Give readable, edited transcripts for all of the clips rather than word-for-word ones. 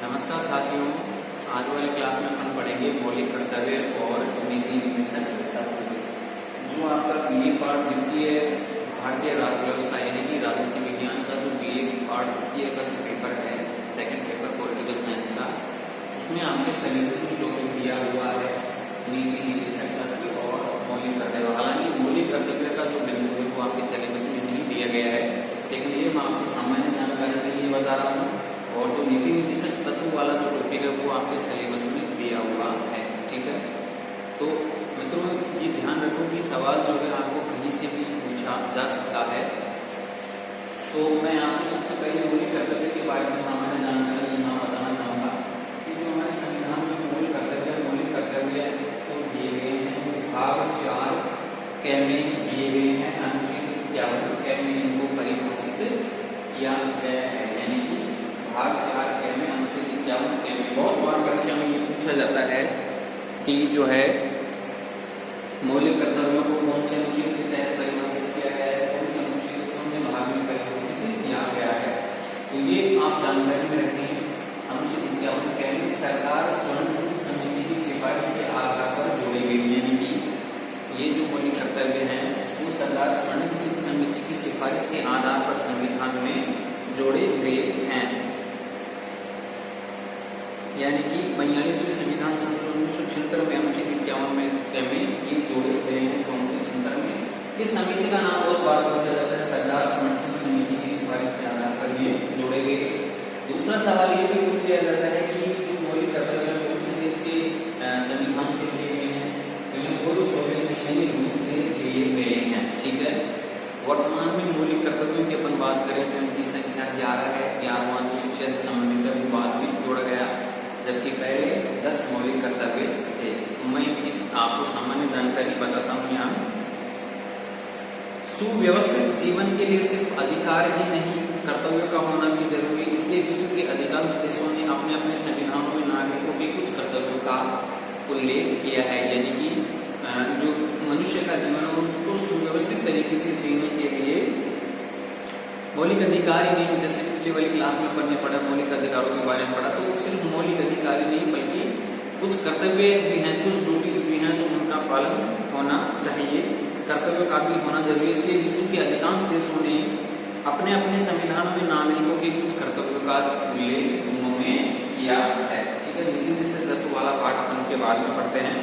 नमस्कार साथियों, आज वाले क्लास में हम पढ़ेंगे मौलिक कर्तव्य और नीति निदेशक तत्व। जो आपका बीए पार्ट द्वितीय भारतीय राज व्यवस्था यानी कि राजनीति विज्ञान का जो बीए पार्ट द्वितीय का जो पेपर है, सेकंड पेपर पॉलिटिकल साइंस का, उसमें आपके सिलेबस में जो दिया हुआ है नीति निदेशक तत्व और मौलिक कर्तव्य। हालांकि मौलिक कर्तव्य का जो बिंदु है वो आपके सिलेबस में नहीं दिया गया है, लेकिन ये मैं आपकी सामान्य जानकारी के लिए बता रहा हूँ। और जो नीति निदेशक तत्व वाला जो टॉपिक है वो आपके सिलेबस में दिया हुआ है, ठीक है। तो मित्रों ये ध्यान रखो कि सवाल जो है आपको कहीं से भी पूछा जा सकता है। तो मैं आपको सबसे पहले मौलिक कर्तव्य के बारे में सामान्य जानकारी यहाँ बताना चाहूँगा कि जो हमारे संविधान में मौलिक कर्तव्य तो दिए गए हैं, भाग 4 क में दिए गए हैं, अनुच्छेद 51 क में इनको परिभाषित किया गया है। यानी कि भाग 4 क में अनुच्छेद 51 क में बहुत बार परीक्षा में ये पूछा जाता है कि जो है मौलिक कर्तव्यों को कौन से अनुच्छेद के तहत परिभाषित किया गया है, कौन से अनुच्छेद कौन से भाग में परिभाषित किया गया है। तो ये आप जानकारी में रखें। अनुच्छेद 51 क में सरकार स्वर्ण सिंह समिति की सिफारिश के आधार पर जोड़ी गई, यानी कि ये जो मौलिक कर्तव्य हैं वो सरकार स्वर्ण सिंह समिति की सिफारिश के आधार पर संविधान में जोड़े गए हैं। यानी कि 42वें संविधान संशोधन 1976 में अनुच्छेद 51 में ये जोड़े गए हैं। 1976 में इस समिति का नाम बहुत बार पूछा जाता है, सरदार स्वर्ण सिंह समिति की सिफारिश के आधार पर ये जोड़े गए। दूसरा सवाल ये भी पूछ लिया जाता है कि जो मौलिक कर्तव्य कौन से देश के संविधान से दिए गए हैं, तो ये पूर्व सोवियत संघ रूस से दिए गए हैं, ठीक है। वर्तमान में मौलिक कर्तव्यों की अपन बात करें तो इनकी संख्या 11 है। 11वां जो शिक्षा से संबंधित है वो बाद में जोड़ा गया, जबकि पहले 10 मौलिक कर्तव्य थे। मैं आपको सामान्य जानकारी बताता हूँ यहाँ। सुव्यवस्थित जीवन के लिए सिर्फ अधिकार ही नहीं, कर्तव्यों का होना भी जरूरी। इसलिए विश्व के अधिकांश देशों ने अपने अपने संविधानों में नागरिकों के कुछ कर्तव्यों का उल्लेख किया है। यानी कि जो मनुष्य का जीवन है उसको सुव्यवस्थित तरीके से जीने के लिए मौलिक अधिकार ही नहीं, जैसे पिछली वाली क्लास में पढ़ने पड़ा मौलिक अधिकारों के बारे में पढ़ा, तो सिर्फ मौलिक अधिकार ही नहीं बल्कि कुछ कर्तव्य भी हैं, कुछ ड्यूटीज भी हैं तो उनका पालन होना चाहिए, कर्तव्य का भी होना जरूरी। इसलिए विश्व के अधिकांश देशों ने अपने अपने संविधानों में नागरिकों के कुछ कर्तव्यों का उल्लेख उन्होंने किया है, ठीक है। नीति निदेशक तत्व वाला पाठ अपन के बाद में पढ़ते हैं।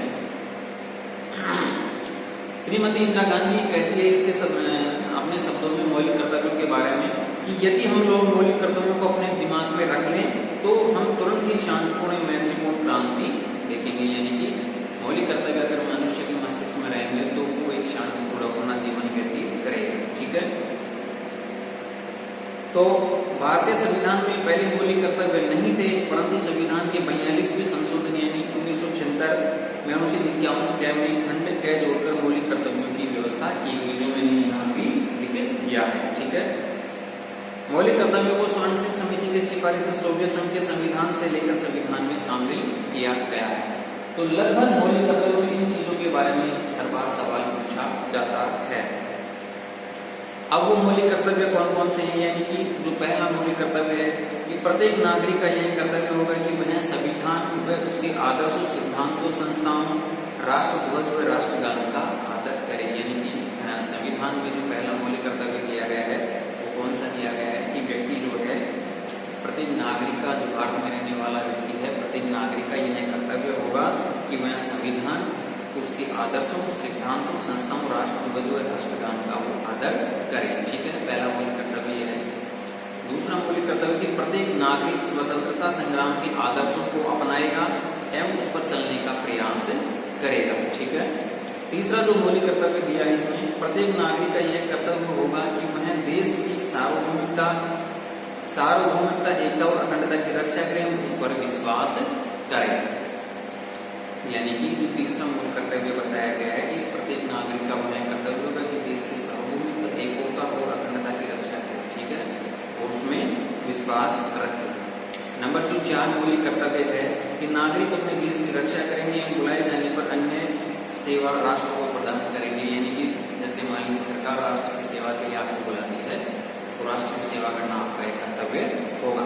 श्रीमती इंदिरा गांधी कहती है इसके अपने शब्दों में मौलिक कर्तव्यों के बारे में कि यदि हम लोग मौलिक कर्तव्यों को अपने दिमाग में रख लें तो हम तुरंत ही शांतिपूर्ण मैत्रीपूर्ण क्रांति देखेंगे। यानी कि मौलिक कर्तव्य अगर मनुष्य के मस्तिष्क में रहेंगे तो वो एक शांतिपूर्वक अपना जीवन व्यतीत करेगा, ठीक है। तो भारतीय संविधान में पहले मौलिक कर्तव्य नहीं थे, परंतु संविधान के 42वें संशोधन यानी 1976 में अनुच्छेद 51 क में खंड क जोड़कर मौलिक कर्तव्यों की व्यवस्था की गई, जो मैंने यहाँ भी लिखित किया है, ठीक है। मौलिक कर्तव्यों को स्वर्ण सिंह समिति के सिफारिश सोवियत संघ के संविधान से लेकर संविधान में शामिल किया गया है। तो लगभग मौलिक कर्तव्यों इन चीजों के बारे में हर बार सवाल पूछा जाता है। अब वो मौलिक कर्तव्य कौन कौन से हैं, यानी कि जो पहला मौलिक कर्तव्य है कि प्रत्येक नागरिक का यह कर्तव्य होगा कि वह संविधान व उसके आदर्शों, सिद्धांतों, संस्थाओं, राष्ट्रध्वज व राष्ट्रगान का आदर करे। यानी कि संविधान में जो पहला मौलिक कर्तव्य किया गया है वो कौन सा किया गया है कि व्यक्ति जो है, प्रत्येक नागरिक का, जो भारत में रहने वाला व्यक्ति है, प्रत्येक नागरिक का यह कर्तव्य होगा कि वह संविधान, उसके आदर्शों, सिद्धांतों, संस्थाओं, राष्ट्रध्वज व राष्ट्रगान का वो आदर करे, ठीक है। पहला मौलिक कर्तव्य यह है। दूसरा मौलिक कर्तव्य कि प्रत्येक नागरिक स्वतंत्रता संग्राम के आदर्शों को अपनाएगा एवं उस पर चलने का प्रयास करेगा, ठीक है। तीसरा जो मौलिक कर्तव्य दिया है इसमें, प्रत्येक नागरिक का यह कर्तव्य होगा कि वह देश की सार्वभौमिकता, एकता और अखंडता की रक्षा करें, उस पर विश्वास करें। यानी कि जो तीसरा मौलिक कर्तव्य बताया गया है कि प्रत्येक नागरिक का वह कर्तव्य होगा कि देश की सार्वभौमिकता, एकता और अखंडता की रक्षा करें, ठीक है, और उसमें विश्वास रखें। नंबर जो 4 मौलिक कर्तव्य है कि नागरिक अपने देश की रक्षा करेंगे एवं बुलाए जाने पर अन्य सेवा राष्ट्र को प्रदान करेंगे। यानी कि जैसे मान लीजिए सरकार राष्ट्र की सेवा के लिए आपको बुलाती है तो राष्ट्र की सेवा करना आपका एक कर्तव्य होगा।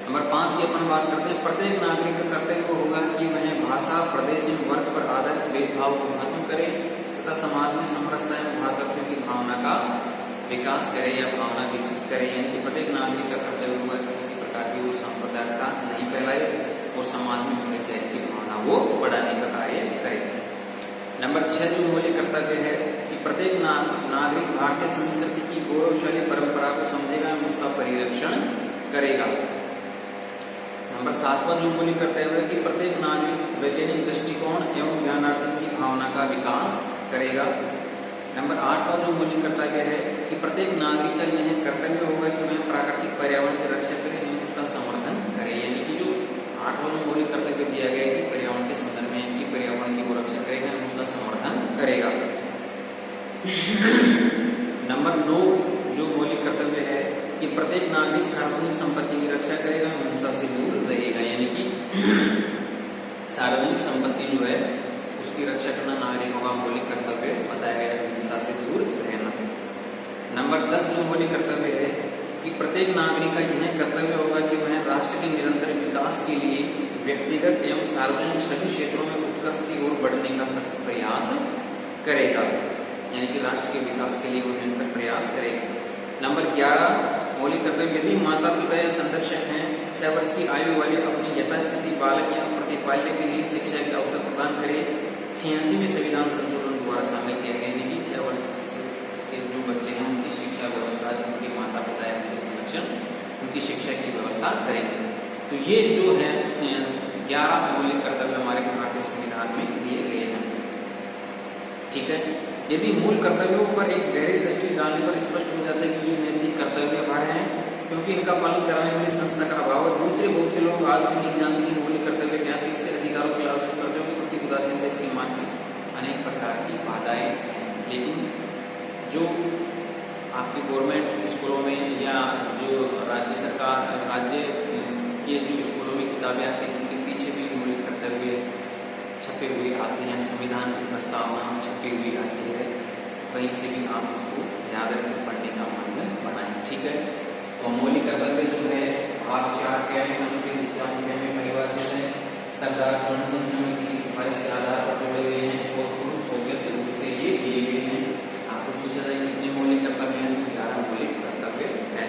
नंबर 5 की अपन बात करते हैं, प्रत्येक नागरिक का कर्तव्य होगा कि वह भाषा, प्रदेश एवं वर्ग पर आधारित भेदभाव को खत्म करे तथा समाज में समरसता एवं भ्रातृत्व की भावना का विकास करे या भावना विकसित करे। यानी कि प्रत्येक नागरिक का कर्तव्य होगा कि किसी प्रकार की वो सांप्रदायिकता नहीं फैलाए और समाज में भाईचारे की भावना वो बढ़ाने का कार्य करे। नंबर 6 जो मौलिक कर्तव्य है कि प्रत्येक नागरिक भारतीय संस्कृति की गौरवशाली परंपरा को समझेगा एवं उसका परिरक्षण करेगा। नंबर 7वां जो मौलिक कर्तव्य है कि प्रत्येक नागरिक वैज्ञानिक दृष्टिकोण एवं ज्ञानार्जन की भावना का विकास करेगा। नंबर 8वां जो मौलिक कर्तव्य है कि प्रत्येक नागरिक का यह कर्तव्य होगा कि वह प्राकृतिक पर्यावरण की रक्षा करे एवं उसका समर्थन करे। यानी कि जो 8वां जो मौलिक कर्तव्य दिया गया है कि पर्यावरण के संदर्भ में कि पर्यावरण की वो रक्षा करेगा एवं उसका समर्थन करेगा। नंबर 9 जो मौलिक कर्तव्य है कि प्रत्येक नागरिक सार्वजनिक संपत्ति की रक्षा करेगा एवं हिंसा से दूर रहेगा। यानी कि सार्वजनिक संपत्ति जो है उसकी रक्षा करना नागरिकों का मौलिक कर्तव्य बताया गया है, हिंसा से दूर रहना। नंबर 10 जो मौलिक कर्तव्य है कि प्रत्येक नागरिक का यह कर्तव्य होगा कि वह राष्ट्र के निरंतर विकास के लिए व्यक्तिगत एवं सार्वजनिक सभी क्षेत्रों में उत्कर्ष की ओर बढ़ने का सख्त प्रयास करेगा। यानी कि राष्ट्र के विकास के लिए वो निरंतर प्रयास करेगा। नंबर 11 मौलिक कर्तव्य यदि माता पिता या संरक्षक हैं 6 वर्ष की आयु वाले अपने यथास्थिति बालक या प्रतिपाल्य के लिए शिक्षा के अवसर प्रदान करे। 86 में संविधान संशोधन द्वारा शामिल किया गया है कि 6 वर्ष के जो बच्चे हैं उनकी शिक्षा व्यवस्था, उनके माता पिता या उनके संरक्षण, उनकी शिक्षा की व्यवस्था करेंगे। तो ये जो है 11 मौलिक कर्तव्य हमारे भारतीय संविधान में दिए गए हैं। ठीक है, यदि मूल कर्तव्यों पर एक गहरी दृष्टि डालने पर स्पष्ट हो जाता है कि ये नैतिक कर्तव्य भार हैं क्योंकि इनका पालन कराने वाली संस्था का अभाव है। दूसरे बहुत से लोग आज भी नहीं जानते कि मौलिक कर्तव्य क्या है। इससे अधिकारों के लाभ कर्तव्यों के प्रति उदासीनता इसके मान की अनेक प्रकार की बाधाएं हैं। लेकिन जो आपकी गवर्नमेंट स्कूलों में या जो राज्य सरकार राज्य के जो स्कूलों में किताबें आती हैं उनके पीछे भी मौलिक कर्तव्य छपे हुए आते हैं, संविधान की प्रस्तावना छपी हुई आती है, वहीं से भी आप उसको याद रखकर पढ़ने का माध्यम बनाएं। ठीक है, तो मौलिक कर्तव्य जो है भाग 4 के में परिभाषित है। सरदार स्वर्ण समिति की सिफारिश के आधार पर जोड़े गए हैं और पूर्व सोवियत रूप से ये दिए गए हैं। आपको पूछा जाए कितने मौलिक कर्तव्य हैं? 11 मौलिक कर्तव्य है।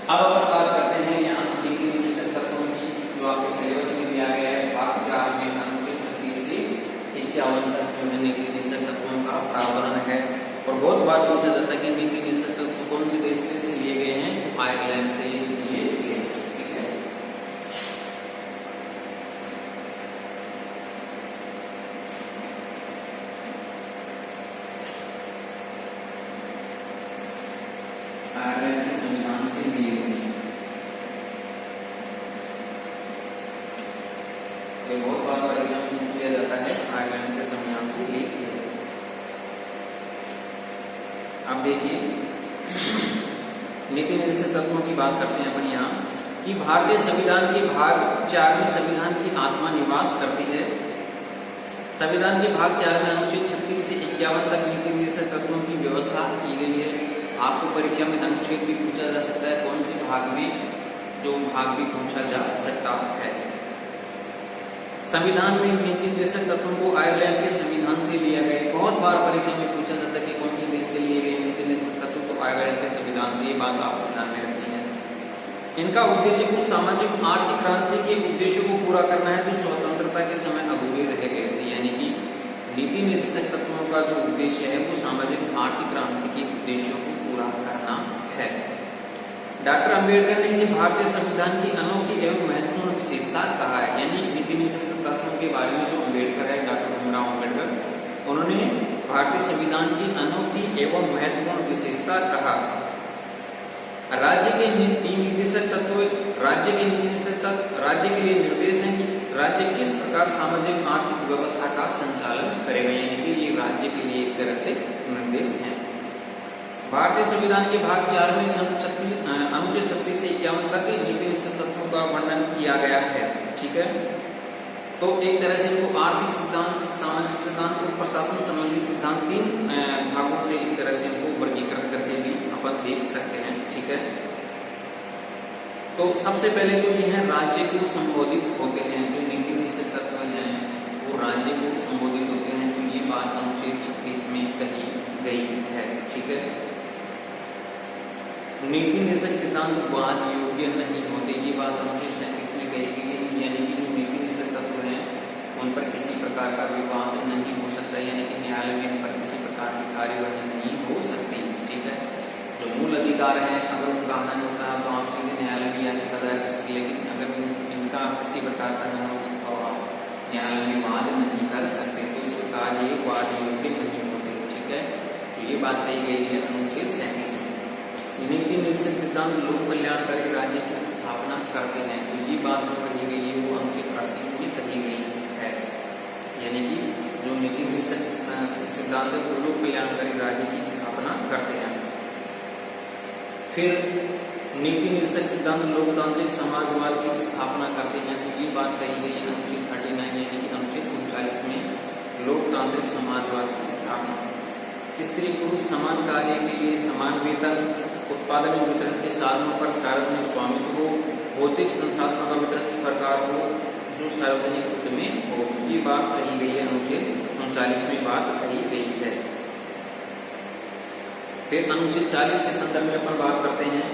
अब अपन बात करते हैं यहाँ नीति निर्देशक तत्वों की, जो आपके सिलेबस में दिया गया है। भाग 4 में अनुच्छेद 36 से 51 तक जो है नीति निर्देशक तत्वों का प्रावरण है। और बहुत बार पूछा जाता है कि नीति निर्देशक तत्व कौन से देश से लिए गए हैं? आयरलैंड से लिए गए हैं। ठीक है, आयरलैंड के संविधान से लिए गए हैं। ये बहुत बार परीक्षा में पूछ लिया जाता है, आयरलैंड से संविधान से लिए गए। अब देखिए नीति निर्देशक तत्वों की बात करते हैं अपन यहाँ कि भारतीय संविधान के भाग 4 में संविधान की आत्मा निवास करती है। संविधान के भाग 4 में अनुच्छेद 36 से 51 तक नीति निर्देशक तत्वों की व्यवस्था की गई है। आपको परीक्षा में अनुच्छेद भी पूछा जा सकता है, कौन से भाग में, जो भाग भी पूछा जा सकता है। संविधान में नीति निर्देशक तत्वों को आयरलैंड के संविधान से लिया गया। बहुत बार परीक्षा में पूछा जाता है कि कौन से देश से लिए गए नीति निर्देशक तत्व, तो आयरलैंड के संविधान से। ये बात आपको ध्यान में रखनी है। इनका उद्देश्य कुछ सामाजिक आर्थिक क्रांति के उद्देश्यों को पूरा करना है जो स्वतंत्रता के समय अधूरे रह गए थे। यानी कि नीति निर्देशक तत्वों का जो उद्देश्य है वो सामाजिक आर्थिक क्रांति के उद्देश्यों को पूरा करना है। डॉक्टर अंबेडकर ने इसे भारतीय संविधान की अनोखी एवं महत्वपूर्ण विशेषता कहा है। यानी नीति निर्देशक तत्वों के बारे में जो अंबेडकर है, डॉक्टर भीमराव अंबेडकर, उन्होंने भारतीय संविधान की अनोखी एवं महत्वपूर्ण विशेषता कहा। राज्य के नीति निर्देशक तत्व राज्य के नीति निर्देशक तत्व राज्य के लिए निर्देश हैं कि राज्य किस प्रकार सामाजिक आर्थिक व्यवस्था का संचालन करेगा। यानी कि ये राज्य के लिए एक तरह से निर्देश है। भारतीय संविधान के भाग 4 में अनुच्छेद 36 से 51 तक नीति निर्देशक तत्वों का वर्णन किया गया है। ठीक है, तो एक तरह से इनको आर्थिक सिद्धांत, सामाजिक सिद्धांत और प्रशासन संबंधी सिद्धांत 3 भागों से एक तरह से इनको वर्गीकृत करके भी अपन देख सकते हैं। ठीक है, तो सबसे पहले तो यह राज्य को संबोधित होते हैं, जो नीति निषेध तत्व हैं वो राज्य को संबोधित होते हैं। तो ये बात अनुच्छेद 36 में कही गई है। ठीक है, नीति निषेध सिद्धांत वाद योग्य नहीं होते, ये बात अनुच्छेद 37 में कही गई है। यानी कि जो नीति निषेध तत्व हैं उन पर किसी प्रकार का विवाद नहीं हो सकता, यानी कि न्यायालय में इन पर किसी प्रकार की कार्यवाही नहीं हो सकती। ठीक है, जो मूल अधिकार है अगर उनका हनन होता है तो आप सीधे न्यायालय में याचिका दायर कर सकते, लेकिन अगर इनका किसी प्रकार का न हो सकता हो आप न्यायालय में वाद नहीं कर सकते, तो इस प्रकार ये वाद योग्य नहीं होते। ठीक है, तो ये बात कही गई है अनुच्छेद 37 में। नीति निषेध सिद्धांत लोक कल्याणकारी राज्य की स्थापना करते हैं, तो ये बात जो कही गई है वो अनुच्छेद 38 में कही गई है। यानी कि जो नीति निषेध सिद्धांत लोक कल्याणकारी राज्य की स्थापना करते हैं। फिर नीति निषेध सिद्धांत लोकतांत्रिक समाजवाद की स्थापना करते हैं, तो ये बात कही गई है अनुच्छेद 39 यानी कि अनुच्छेद 39 में लोकतांत्रिक समाजवाद की स्थापना। स्त्री पुरुष समान कार्य के लिए समान वेतन, उत्पादन और वितरण के साधनों पर सार्वजनिक स्वामित्व हो, भौतिक संसाधनों का वितरण इस प्रकार हो जो सार्वजनिक हित में हो, ये बात कही गई है अनुच्छेद 39 में बात कही गई है। फिर अनुच्छेद 40 के संदर्भ में अपन बात करते हैं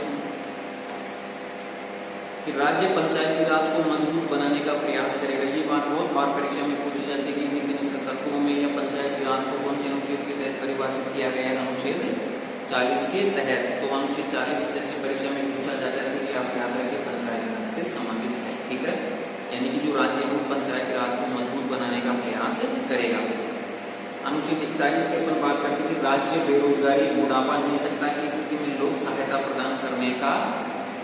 कि राज्य पंचायती राज को मजबूत बनाने का प्रयास करेगा। ये बात बहुत बार परीक्षा में पूछी जाती है कि नीति निषेध तत्वों में या पंचायती राज को कौन से अनुच्छेद के तहत परिभाषित किया गया है, अनुच्छेद 40 के तहत। तो अनुच्छेद 40 जैसे परीक्षा में पूछा जाता है कि आप याद रखिए पंचायती राज से संबंधित है। ठीक है, यानी कि जो राज्य है वो पंचायती राज को मजबूत बनाने का प्रयास करेगा। अनुच्छेद 41 के अपन बात करते थे राज्य बेरोजगारी बुढ़ापा निःशक्तता की स्थिति में लोक सहायता प्रदान करने का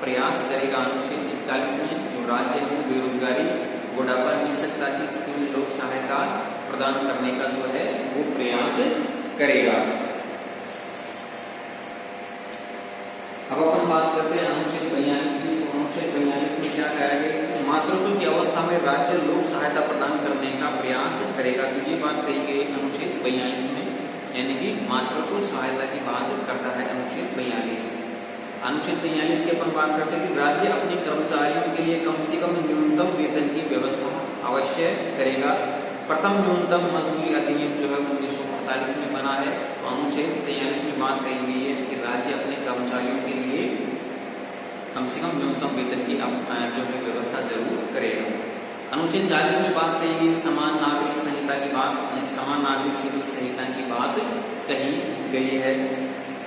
प्रयास करेगा। अनुच्छेद 41 में जो राज्य है वो बेरोजगारी बुढ़ापा निःशक्तता की स्थिति में लोक सहायता प्रदान करने का जो है वो प्रयास करेगा। अब अपन बात करते हैं अनुच्छेद 42 की। तो अनुच्छेद 42 में क्या कहा गया? मातृत्व की अवस्था में राज्य लोक सहायता प्रदान करने का प्रयास करेगा। तो ये बात कही गई अनुच्छेद 42 में, यानी कि मातृत्व सहायता की बात करता है अनुच्छेद 42। अनुच्छेद 43 की अपन बात करते हैं कि राज्य अपने कर्मचारियों के लिए कम से कम न्यूनतम वेतन की व्यवस्था अवश्य करेगा। प्रथम न्यूनतम मजदूरी अधिनियम जो है 1948 में बना है। तो अनुच्छेद 43 में बात कही गई है कि राज्य अपने कर्मचारियों के लिए कम से कम न्यूनतम वेतन की जो है व्यवस्था जरूर करेगा। अनुच्छेद 40 में बात कही गई समान नागरिक संहिता की बात, समान नागरिक सिविल संहिता की बात कही गई है।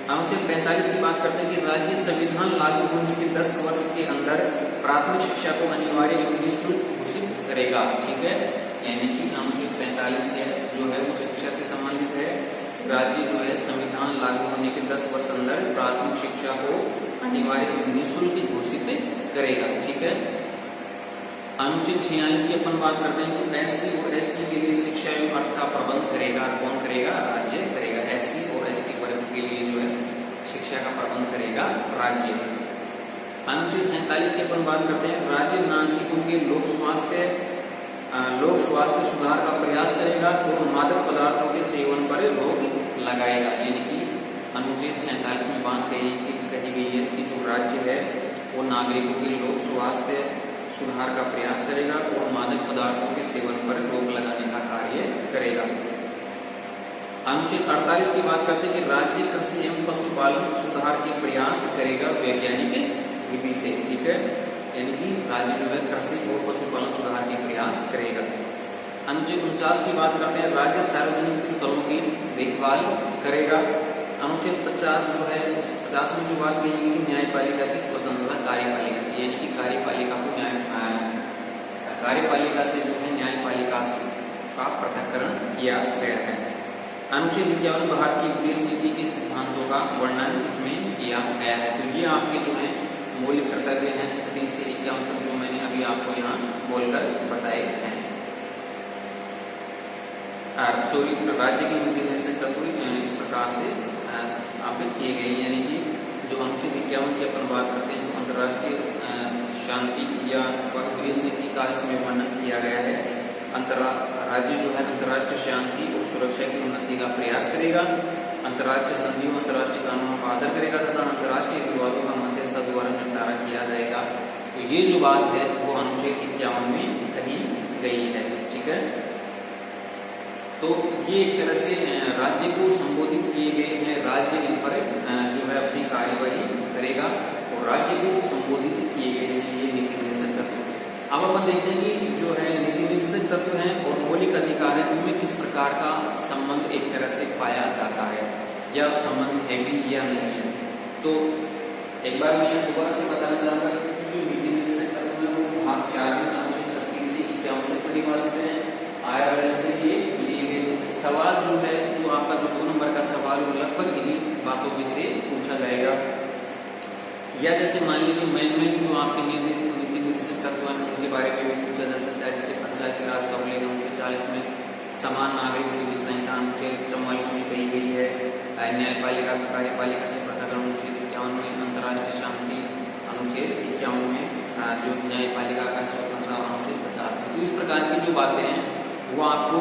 अनुच्छेद 45 की बात करते हैं कि राज्य संविधान लागू होने के 10 वर्ष के अंदर प्राथमिक शिक्षा को अनिवार्य एवं निःशुल्क घोषित करेगा। ठीक है, यानी कि अनुच्छेद 45 जो है वो शिक्षा से संबंधित है। राज्य जो है संविधान लागू होने के 10 वर्ष अंदर प्राथमिक शिक्षा को अनिवार्य एवं निःशुल्क घोषित करेगा। ठीक है, अनुच्छेद 46 की अपन बात करते हैं कि एससी और एसटी के लिए शिक्षा एवं अर्थ का प्रबंध करेगा। कौन करेगा? राज्य करेगा। एससी और एसटी वर्ग के लिए जो है शिक्षा का प्रबंध करेगा राज्य। अनुच्छेद 47 की अपन बात करते हैं राज्य नागरिकों के लोक स्वास्थ्य सुधार का प्रयास करेगा और मादक पदार्थों के सेवन पर रोक लगाएगा। यानी कि अनुच्छेद 47 में बात कही गई है कि जो राज्य है वो नागरिकों के लोक स्वास्थ्य सुधार का प्रयास करेगा और मादक पदार्थों के सेवन पर रोक लगाने का कार्य करेगा। अनुच्छेद 48 की बात करते हैं कि राज्य कृषि एवं पशुपालन सुधार के प्रयास करेगा वैज्ञानिक विधि से। ठीक है, यानी कि राज्य जो है कृषि और पशुपालन सुधार के प्रयास करेगा। अनुच्छेद 49 की बात करते हैं राज्य सार्वजनिक स्थलों की देखभाल करेगा। अनुच्छेद 50 जो है उस 50 में जो बात कही गई न्यायपालिका की स्वतंत्रता कार्यपालिका से, यानी कि कार्यपालिका को कार्यपालिका से जो है न्यायपालिका का पृथक्करण किया गया है। अनुच्छेद 51 भारतीय विदेश नीति के सिद्धांतों का वर्णन इसमें किया गया है। तो ये आपके जो है मौलिक कर्तव्य हैं 36 से 51 तक जो मैंने अभी आपको यहाँ बोलकर बताए हैं। राज्य की नीति निषेध तत्व इस प्रकार से स्थापित किए गए, यानी कि जो अनुच्छेद 51 की अपन बात करते हैं अंतर्राष्ट्रीय शांति या विदेश नीति का इसमें वर्णन किया गया है। राज्य जो है अंतर्राष्ट्रीय शांति और सुरक्षा की उन्नति का प्रयास करेगा, अंतर्राष्ट्रीय संधियों अंतर्राष्ट्रीय कानूनों का आदर करेगा तथा अंतर्राष्ट्रीय विवादों का मध्यस्थता द्वारा निपटारा किया जाएगा। ये जो बात है वो अनुच्छेद 51 में कही गई है। ठीक है, तो ये एक तरह से राज्य को संबोधित किए गए हैं, राज्य इन पर जो है अपनी कार्यवाही करेगा और राज्य को संबोधित किए गए हैं ये नीति निर्देशक तत्व। अब अपन देखते हैं कि जो है नीति निर्देशक तत्व हैं और मौलिक अधिकार है उनमें किस प्रकार का संबंध एक तरह से पाया जाता है, या संबंध है भी या नहीं है। तो एक बार मैं दोबारा से बताना चाहूंगा कि जो नीति निर्देशक तत्व है वो भाग 4 में अनुच्छेद 36 से 51 में परिभाषित है। आयरलैंड से ये लिए गए सवाल जो है, जो आपका जो 2 नंबर का सवाल वो लगभग इन्हीं बातों में से पूछा जाएगा। या जैसे मान लीजिए मैन जो आपके नीति निर्देशक तत्व हैं उनके बारे में भी पूछा जा सकता है। जैसे पंचायती राज का उल्लेख अनुच्छेद 40 में, समान नागरिक सिविल संहिता अनुच्छेद 44 में कही गई है, न्यायपालिका का कार्यपालिका से पृथक्करण अनुच्छेद 51 में, अंतर्राष्ट्रीय शांति अनुच्छेद 51 में, जो न्यायपालिका का स्वतंत्रता अनुच्छेद 50 में। तो इस प्रकार की जो बातें हैं वो आपको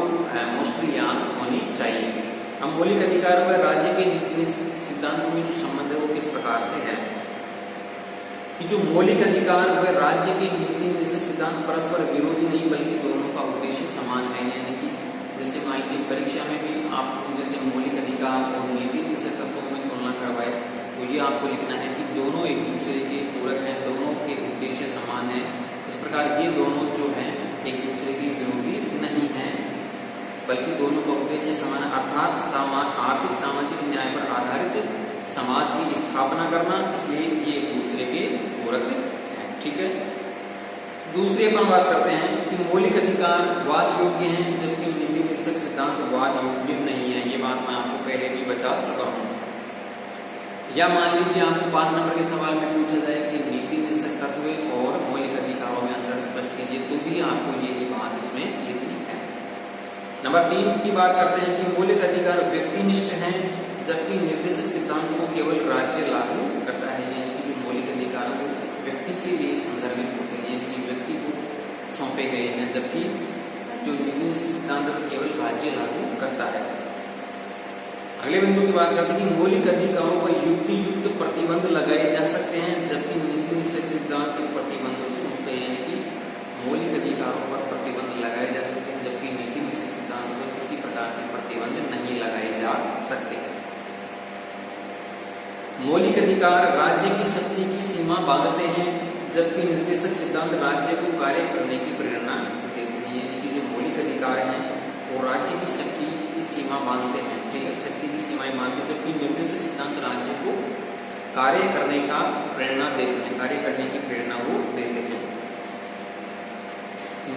मोस्टली याद होनी चाहिए। अब मौलिक अधिकार व राज्य के नीति सिद्धांतों में जो संबंध है वो किस प्रकार से है कि जो मौलिक अधिकार व राज्य के नीति निर्देशक सिद्धांत परस्पर विरोधी नहीं बल्कि दोनों का उद्देश्य समान है। यानी कि जैसे मान लीजिए परीक्षा में भी आपको जैसे मौलिक अधिकार और नीति निर्देशक तत्वों में तुलना करवाए तो ये आपको लिखना है कि दोनों एक दूसरे के पूरक हैं, दोनों के उद्देश्य समान है। इस प्रकार ये दोनों जो हैं एक दूसरे के विरोधी नहीं है बल्कि दोनों का उद्देश्य समान है, अर्थात आर्थिक सामाजिक न्याय पर आधारित समाज की स्थापना करना, इसलिए ये एक दूसरे के पूरक है। ठीक है, दूसरी अपन बात करते हैं कि मौलिक अधिकार वाद योग्य हैं जबकि नीति निर्देशक सिद्धांत वाद योग्य नहीं है। ये बात मैं आपको पहले भी बता चुका हूं। या मान लीजिए आपको 5 नंबर के सवाल में पूछा जाए कि नीति निर्देशक तत्व और मौलिक अधिकारों में अंतर स्पष्ट कीजिए, तो भी आपको ये बात इसमें लिखनी है। नंबर 3 की बात करते हैं कि मौलिक अधिकार व्यक्तिनिष्ठ हैं जबकि निर्देशक सिद्धांत को केवल राज्य लागू करता है। यानी कि जो मौलिक अधिकार वो व्यक्ति के लिए संदर्भित होते हैं, यानी कि व्यक्ति को सौंपे गए हैं, जबकि जो निर्देशक सिद्धांत को केवल राज्य लागू करता है। अगले बिंदु की बात करते हैं कि मौलिक अधिकारों पर युक्त प्रतिबंध लगाए जा सकते हैं जबकि नीति निर्देशक सिद्धांत के प्रतिबंधों से मुक्त है। यानी कि मौलिक अधिकारों पर प्रतिबंध लगाए जा सकते हैं जबकि नीति निर्देशक सिद्धांत पर किसी प्रकार के प्रतिबंध नहीं लगाए जा सकते। मौलिक अधिकार राज्य की शक्ति की सीमा बांधते हैं जबकि निर्देशक सिद्धांत राज्य को कार्य करने की प्रेरणा देते हैं। यानी कि जो मौलिक अधिकार हैं वो राज्य की शक्ति की सीमा बांधते हैं, ठीक है, शक्ति की सीमाएं बांधते हैं, जबकि निर्देशक सिद्धांत राज्य को कार्य करने का प्रेरणा देते हैं, कार्य करने की प्रेरणा वो देते हैं।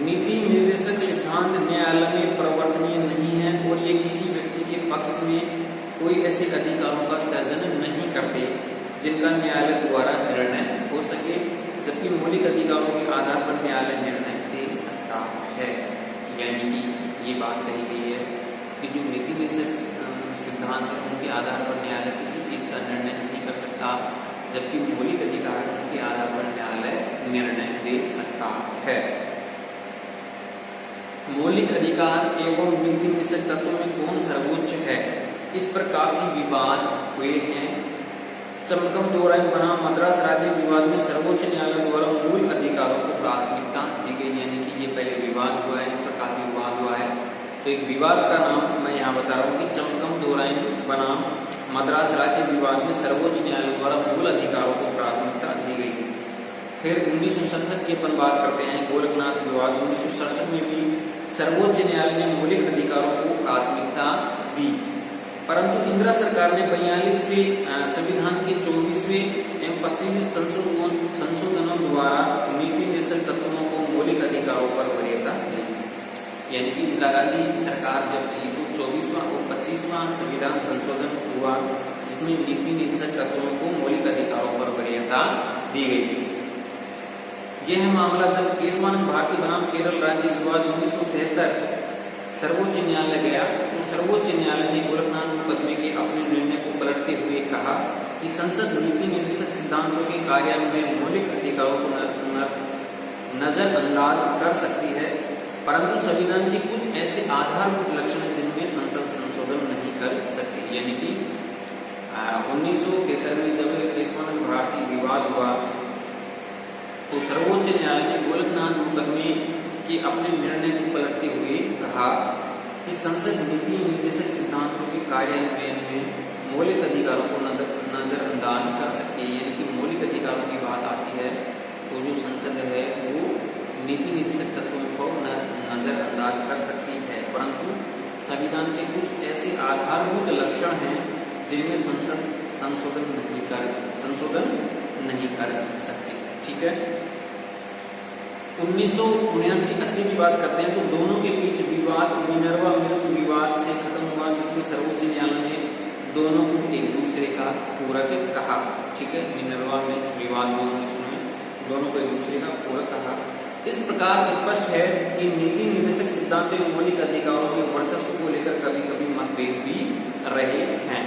नीति निर्देशक सिद्धांत न्यायालय में प्रवर्तनीय नहीं है और ये किसी व्यक्ति के पक्ष में कोई ऐसे अधिकारों का सृजन नहीं करते जिनका न्यायालय द्वारा निर्णय हो सके, जबकि मौलिक अधिकारों के आधार पर न्यायालय निर्णय दे सकता है। यानी कि ये बात कही गई है कि जो नीति निर्देशक सिद्धांत है उनके आधार पर न्यायालय किसी चीज का निर्णय नहीं कर सकता, जबकि मौलिक अधिकार के आधार पर न्यायालय निर्णय दे सकता है। मौलिक अधिकार एवं नीति निर्देशक तत्वों में कौन सर्वोच्च है, इस पर काफी विवाद हुए हैं। चमकम दोराइन बनाम मद्रास राज्य विवाद में सर्वोच्च न्यायालय द्वारा मूल अधिकारों को प्राथमिकता दी गई। यानी कि ये पहले विवाद हुआ है, इस पर काफी विवाद हुआ है। तो एक विवाद का नाम मैं यहाँ बता रहा हूँ कि चमकम दोराइन बनाम मद्रास राज्य विवाद में सर्वोच्च न्यायालय द्वारा मूल अधिकारों को प्राथमिकता दी गई। फिर 1967 की अपन बात करते हैं, गोरखनाथ विवाद। 1967 में भी सर्वोच्च न्यायालय ने मौलिक अधिकारों को प्राथमिकता दी, परंतु इंदिरा सरकार ने 42वें संविधान के 24वें एवं 25वें संशोधनों द्वारा नीति निर्देशक तत्वों को मौलिक अधिकारों पर वरीयता दी। यानी कि इंदिरा गांधी सरकार जब थी तो 24वां और 25वां संविधान संशोधन हुआ जिसमें नीति निर्देशक तत्वों को मौलिक अधिकारों पर वरीयता दी गई। यह मामला जब केशवानंद भारती बनाम केरल राज्य विवाद 1973 सर्वोच्च न्यायालय गया तो सर्वोच्च न्यायालय ने गोरखनाथ मुकदमे के अपने निर्णय को पलटते हुए कहा कि संसद नीति निर्देशक सिद्धांतों के कार्यान्वयन मौलिक अधिकारों को नजरअंदाज कर सकती है, परंतु संविधान के कुछ ऐसे आधारभूत लक्षण हैं जिनमें संसद संशोधन नहीं कर सकती। यानी कि 1973 में जब केशवानंद भारती विवाद हुआ तो सर्वोच्च न्यायालय ने गोलकनाथ मुकदमे के अपने निर्णय को पलटते हुए कहा कि संसद नीति निर्देशक सिद्धांतों के कार्यान्वयन में मौलिक अधिकारों को नजरअंदाज कर सकती है। यानी कि मौलिक अधिकारों की बात आती है तो जो संसद है वो नीति निर्देशक तत्वों को नजरअंदाज कर सकती है, परंतु संविधान के कुछ ऐसे आधारभूत लक्षण हैं जिनमें संसद संशोधन नहीं कर सकती। ठीक है, 1979-80 की बात करते हैं तो दोनों के बीच विवाद मिनर्वा मिल्स विवाद से खत्म हुआ, जिसमें सर्वोच्च न्यायालय ने दोनों को एक दूसरे का पूरक कहा। ठीक है, मिनर्वा मिल्स विवाद दोनों को एक दूसरे का पूरक कहा। इस प्रकार स्पष्ट है कि नीति निर्देशक सिद्धांत एवं मौलिक अधिकारों के वर्चस्व को लेकर कभी कभी मतभेद भी रहे हैं।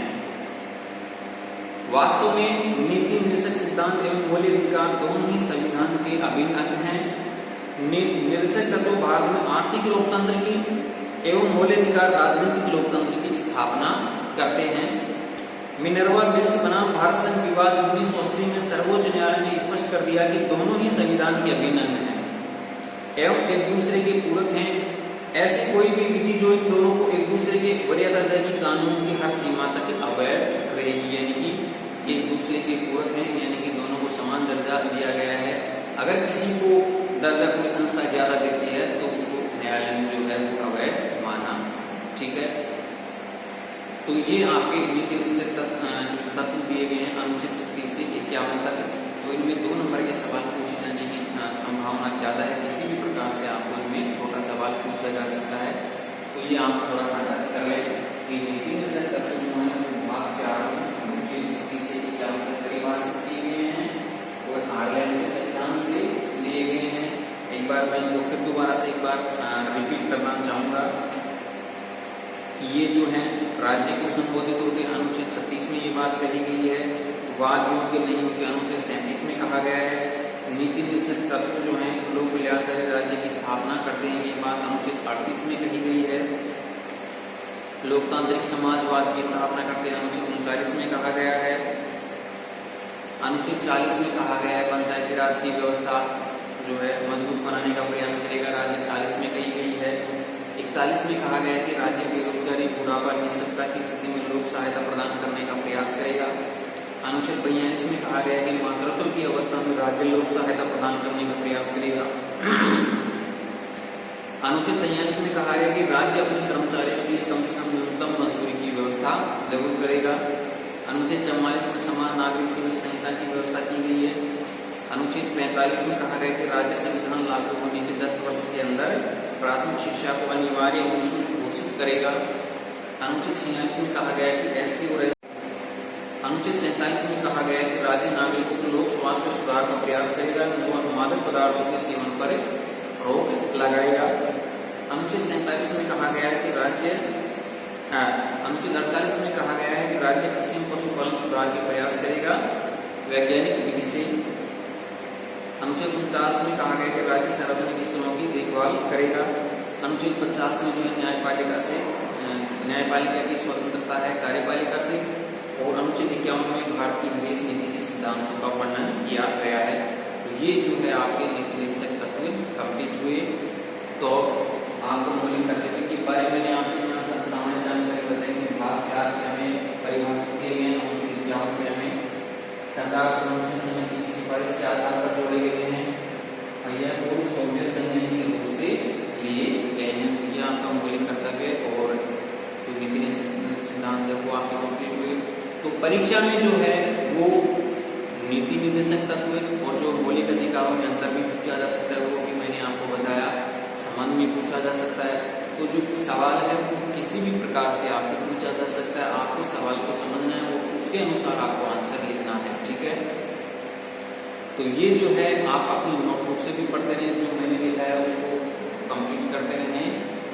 वास्तव में नीति निर्देशक सिद्धांत एवं मौलिक अधिकार दोनों ही संविधान के अभिन्न अंग हैं। निर्देशक तत्व भारत में आर्थिक लोकतंत्र की एवं मौलिक अधिकार राजनीतिक लोकतंत्र की स्थापना करते हैं। मिनर्वा मिल्स बनाम भारत संघ विवाद 1980 में सर्वोच्च न्यायालय ने स्पष्ट कर दिया कि दोनों ही संविधान के अभिन्न अंग हैं एवं एक दूसरे के पूरक हैं। ऐसी कोई भी विधि जो इन दोनों को एक दूसरे के वरीयता देगी कानून की हर सीमा तक अवैध रहेगी। यानी कि ये एक दूसरे के पूरक हैं, यानी कि दोनों को समान दर्जा दिया गया है। अगर किसी को दर्जा कोई संस्था ज्यादा देती है तो उसको न्यायालय ने जो है वो अवैध माना। ठीक है, तो ये आपके नीति निर्देशक तत्व दिए गए हैं अनुच्छेद 36 से 51 तक। तो इनमें 2 नंबर के सवाल पूछे जाने की संभावना ज्यादा है। किसी भी प्रकार से आपको इनमें छोटा सवाल पूछा जा सकता है, तो ये आप थोड़ा खासा से कर लें कि नीति निर्देशक तत्व जो है भाग 4 अनुच्छेद 36 से 51 तक परिभाषित किए गए हैं और आयरलैंड के संविधान से लिए गए हैं। एक बार मैं इनको फिर दोबारा से एक बार रिपीट करना चाहूंगा कि ये जो है राज्य को संबोधित होते अनुच्छेद 36 में ये बात कही गई है। वाद योग्य नहीं होते अनुच्छेद 37 में कहा गया है। नीति निर्देशक तत्व जो है लोक कल्याणकारी राज्य की स्थापना करते हैं, ये बात अनुच्छेद 38 में कही गई है। लोकतांत्रिक समाजवाद की स्थापना करते हैं अनुच्छेद 39 में कहा गया है। अनुच्छेद 40 में कहा गया है पंचायती राज की व्यवस्था जो है मजबूत बनाने का प्रयास करेगा, राज्य 40 में कही गई है। 41 में कहा गया है कि राज्य बेरोजगारी बुढ़ापा निःशक्तता की स्थिति में लोक सहायता प्रदान करने का प्रयास करेगा। अनुच्छेद 42 में कहा गया है कि मातृत्व की अवस्था में राज्य लोक सहायता प्रदान करने का प्रयास करेगा। अनुच्छेद 43 में कहा गया कि राज्य अपने कर्मचारियों के लिए कम से कम न्यूनतम मजदूरी की व्यवस्था जरूर करेगा। अनुच्छेद 44 में समान नागरिक सिविल संहिता की व्यवस्था की गई है। अनुच्छेद 45 में कहा गया कि राज्य संविधान लागू होने के 10 वर्ष के अंदर प्राथमिक शिक्षा को अनिवार्य और निःशुल्क घोषित करेगा। अनुच्छेद 46 में कहा गया है कि एससी और अनुच्छेद 47 में कहा गया है कि राज्य नागरिकों को लोक स्वास्थ्य सुधार का प्रयास करेगा और मादक पदार्थों के सेवन पर रोक लगाएगा। अनुच्छेद 47 में कहा गया है कि अनुच्छेद 48 में कहा गया है कि राज्य कृषि पशुपालन सुधार के प्रयास करेगा वैज्ञानिक विधि से। अनुच्छेद 49 में कहा गया कि राज्य सार्वजनिक स्थलों की देखभाल करेगा। अनुच्छेद 50 में जो है न्यायपालिका की स्वतंत्रता है कार्यपालिका से। और अनुच्छेद 51 में भारत की निवेश नीति के सिद्धांतों का वर्णन किया गया है। तो ये जो है आपके नीति निर्देशक तत्व कंप्लीट हुए। तो आपको मौलिक कर्तव्य के बारे में आपके यहाँ सामान्य जानकारी बताई कि भाग 4 के हमें परिभाषित किए गए हैं। अनुच्छेद 51 में हमें सरकार संरक्षण समिति की सिफारिश के आधार पर जोड़े गए हैं और यह पूर्व सोवियत संघ के रूप से लिए गए हैं। तो यह आपका मौलिक कर्तव्य और जो नीति निर्देशक सिद्धांत है वो आपके कंप्लीट हुए। तो परीक्षा में जो है वो नीति निर्देशक तत्व और जो मौलिक अधिकारों में अंतर भी पूछा जा सकता है, वो भी मैंने आपको बताया। संबंध में पूछा जा सकता है। तो जो सवाल है वो किसी भी प्रकार से आपको पूछा जा सकता है। आपको सवाल को समझना है और उसके अनुसार आपको आंसर लिखना है। ठीक है, तो ये जो है आप अपनी नोटबुक से भी पढ़ते रहें, जो मैंने लिखा है उसको कंप्लीट करते रहें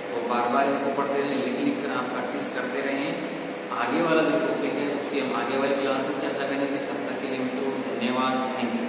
और बार बार इनको पढ़ते रहें, लिख कर आप प्रैक्टिस करते रहें। आगे वाला जो टॉपिक है उसकी हम आगे वाली क्लास में चर्चा करेंगे। तब तक के लिए मित्रों धन्यवाद, थैंक यू।